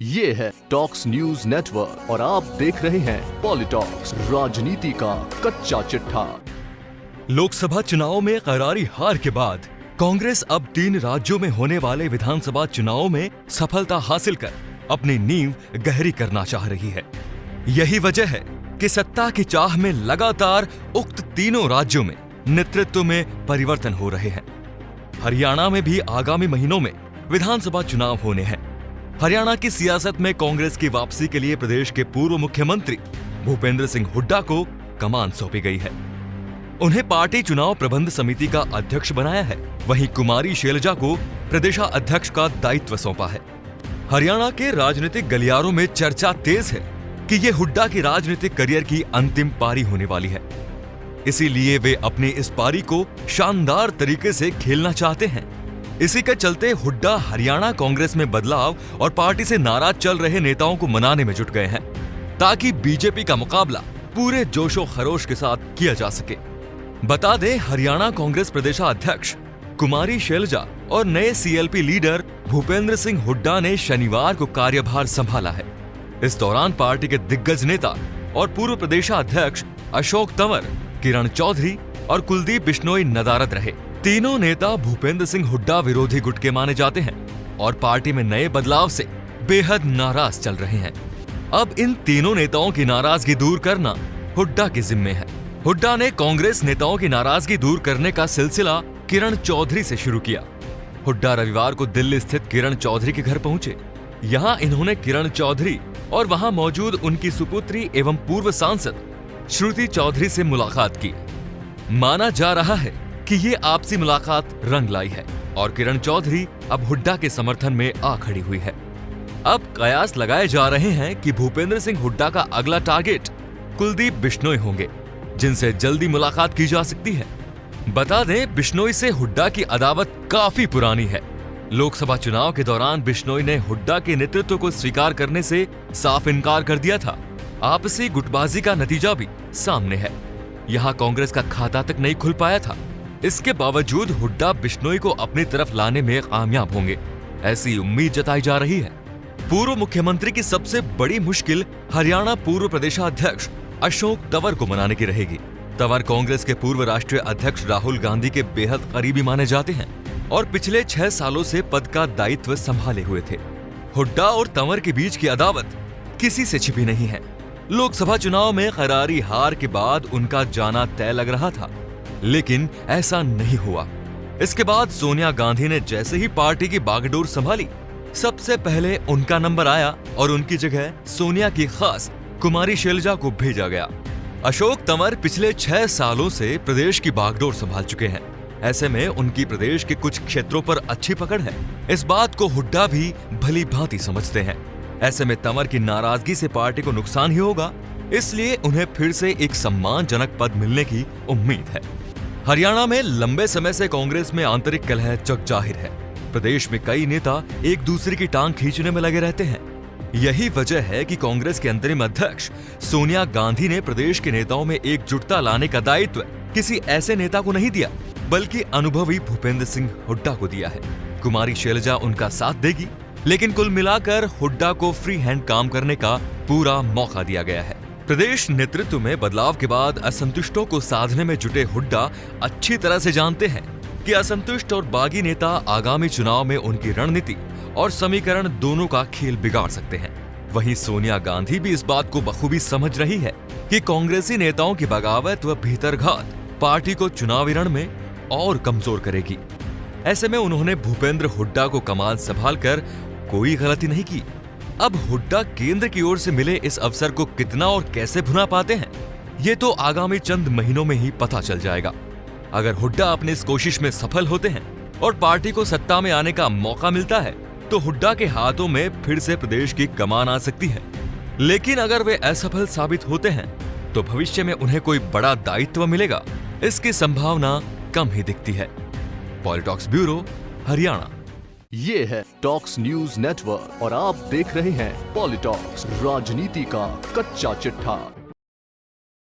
ये है talks news network और आप देख रहे हैं पॉलिटॉक्स, राजनीति का कच्चा चिट्ठा। लोकसभा चुनाव में करारी हार के बाद कांग्रेस अब 3 राज्यों में होने वाले विधानसभा चुनावों में सफलता हासिल कर अपनी नींव गहरी करना चाह रही है। यही वजह है कि सत्ता की चाह में लगातार उक्त तीनों राज्यों में नेतृत्व में परिवर्तन हो रहे हैं। हरियाणा में भी आगामी महीनों में विधानसभा चुनाव होने हैं। हरियाणा की सियासत में कांग्रेस की वापसी के लिए प्रदेश के पूर्व मुख्यमंत्री भूपेंद्र सिंह हुड्डा को कमान सौंपी गई है। उन्हें पार्टी चुनाव प्रबंध समिति का अध्यक्ष बनाया है। वहीं कुमारी शैलजा को प्रदेशाध्यक्ष का दायित्व सौंपा है। हरियाणा के राजनीतिक गलियारों में चर्चा तेज है कि ये हुड्डा की राजनीतिक करियर की अंतिम पारी होने वाली है। इसीलिए वे अपनी इस पारी को शानदार तरीके से खेलना चाहते हैं। इसी के चलते हुड्डा हरियाणा कांग्रेस में बदलाव और पार्टी से नाराज चल रहे नेताओं को मनाने में जुट गए हैं, ताकि बीजेपी का मुकाबला पूरे जोशो खरोश के साथ किया जा सके। बता दें, हरियाणा कांग्रेस प्रदेशाध्यक्ष कुमारी शैलजा और नए सीएलपी लीडर भूपेंद्र सिंह हुड्डा ने शनिवार को कार्यभार संभाला है। इस दौरान पार्टी के दिग्गज नेता और पूर्व प्रदेशाध्यक्ष अशोक तंवर, किरण चौधरी और कुलदीप बिश्नोई नदारद रहे। तीनों नेता भूपेंद्र सिंह हुड्डा विरोधी गुट के माने जाते हैं और पार्टी में नए बदलाव से बेहद नाराज चल रहे हैं। अब इन तीनों नेताओं की नाराजगी दूर करना हुड्डा के जिम्मे है। हुड्डा ने कांग्रेस नेताओं की नाराजगी दूर करने का सिलसिला किरण चौधरी से शुरू किया। हुड्डा रविवार को दिल्ली स्थित किरण चौधरी के घर पहुंचे। यहां इन्होंने किरण चौधरी और वहां मौजूद उनकी सुपुत्री एवं पूर्व सांसद श्रुति चौधरी से मुलाकात की। माना जा रहा है कि ये आपसी मुलाकात रंग लाई है और किरण चौधरी अब हुड्डा के समर्थन में आ खड़ी हुई है। अब कयास लगाए जा रहे हैं कि भूपेंद्र सिंह हुड्डा का अगला टारगेट कुलदीप बिश्नोई होंगे, जिनसे जल्दी मुलाकात की जा सकती है। बता दें, बिश्नोई से हुड्डा की अदावत काफी पुरानी है। लोकसभा चुनाव के दौरान बिश्नोई ने हुड्डा के नेतृत्व को स्वीकार करने से साफ इनकार कर दिया था। आपसी गुटबाजी का नतीजा भी सामने है। यहाँ कांग्रेस का खाता तक नहीं खुल पाया था। इसके बावजूद हुड्डा बिश्नोई को अपनी तरफ लाने में कामयाब होंगे, ऐसी उम्मीद जताई जा रही है। पूर्व मुख्यमंत्री की सबसे बड़ी मुश्किल हरियाणा पूर्व प्रदेशाध्यक्ष अशोक तंवर को मनाने की रहेगी। तंवर कांग्रेस के पूर्व राष्ट्रीय अध्यक्ष राहुल गांधी के बेहद करीबी माने जाते हैं और पिछले 6 सालों से पद का दायित्व संभाले हुए थे। हुड्डा और तंवर के बीच की अदावत किसी से छिपी नहीं है। लोकसभा चुनाव में करारी हार के बाद उनका जाना तय लग रहा था, लेकिन ऐसा नहीं हुआ। इसके बाद सोनिया गांधी ने जैसे ही पार्टी की बागडोर संभाली, सबसे पहले उनका नंबर आया और उनकी जगह सोनिया की खास कुमारी शैलजा को भेजा गया। अशोक तंवर पिछले 6 सालों से प्रदेश की बागडोर संभाल चुके हैं। ऐसे में उनकी प्रदेश के कुछ क्षेत्रों पर अच्छी पकड़ है। इस बात को हुड्डा भी भली भांति समझते हैं। ऐसे में तंवर की नाराजगी से पार्टी को नुकसान ही होगा, इसलिए उन्हें फिर से एक सम्मानजनक पद मिलने की उम्मीद है। हरियाणा में लंबे समय से कांग्रेस में आंतरिक कलह जग जाहिर है। प्रदेश में कई नेता एक दूसरे की टांग खींचने में लगे रहते हैं। यही वजह है कि कांग्रेस के अंतरिम अध्यक्ष सोनिया गांधी ने प्रदेश के नेताओं में एकजुटता लाने का दायित्व किसी ऐसे नेता को नहीं दिया, बल्कि अनुभवी भूपेंद्र सिंह हुड्डा को दिया है। कुमारी शैलजा उनका साथ देगी, लेकिन कुल मिलाकर हुड्डा को फ्री हैंड काम करने का पूरा मौका दिया गया है। प्रदेश नेतृत्व में बदलाव के बाद असंतुष्टों को साधने में जुटे हुड्डा अच्छी तरह से जानते हैं कि असंतुष्ट और बागी नेता आगामी चुनाव में उनकी रणनीति और समीकरण दोनों का खेल बिगाड़ सकते हैं। वहीं सोनिया गांधी भी इस बात को बखूबी समझ रही है कि कांग्रेसी नेताओं की बगावत व भीतरघात पार्टी को चुनावी रण में और कमजोर करेगी। ऐसे में उन्होंने भूपेंद्र हुड्डा को कमान संभालकर कोई गलती नहीं की। अब हुड्डा केंद्र की ओर से मिले इस अवसर को कितना और कैसे भुना पाते हैं, ये तो आगामी चंद महीनों में ही पता चल जाएगा। अगर हुड्डा अपनी इस कोशिश में सफल होते हैं और पार्टी को सत्ता में आने का मौका मिलता है, तो हुड्डा के हाथों में फिर से प्रदेश की कमान आ सकती है। लेकिन अगर वे असफल साबित होते हैं, तो भविष्य में उन्हें कोई बड़ा दायित्व मिलेगा, इसकी संभावना कम ही दिखती है। पॉलिटॉक्स ब्यूरो, हरियाणा। ये है टॉक्स न्यूज नेटवर्क और आप देख रहे हैं पॉलिटॉक्स, राजनीति का कच्चा चिट्ठा।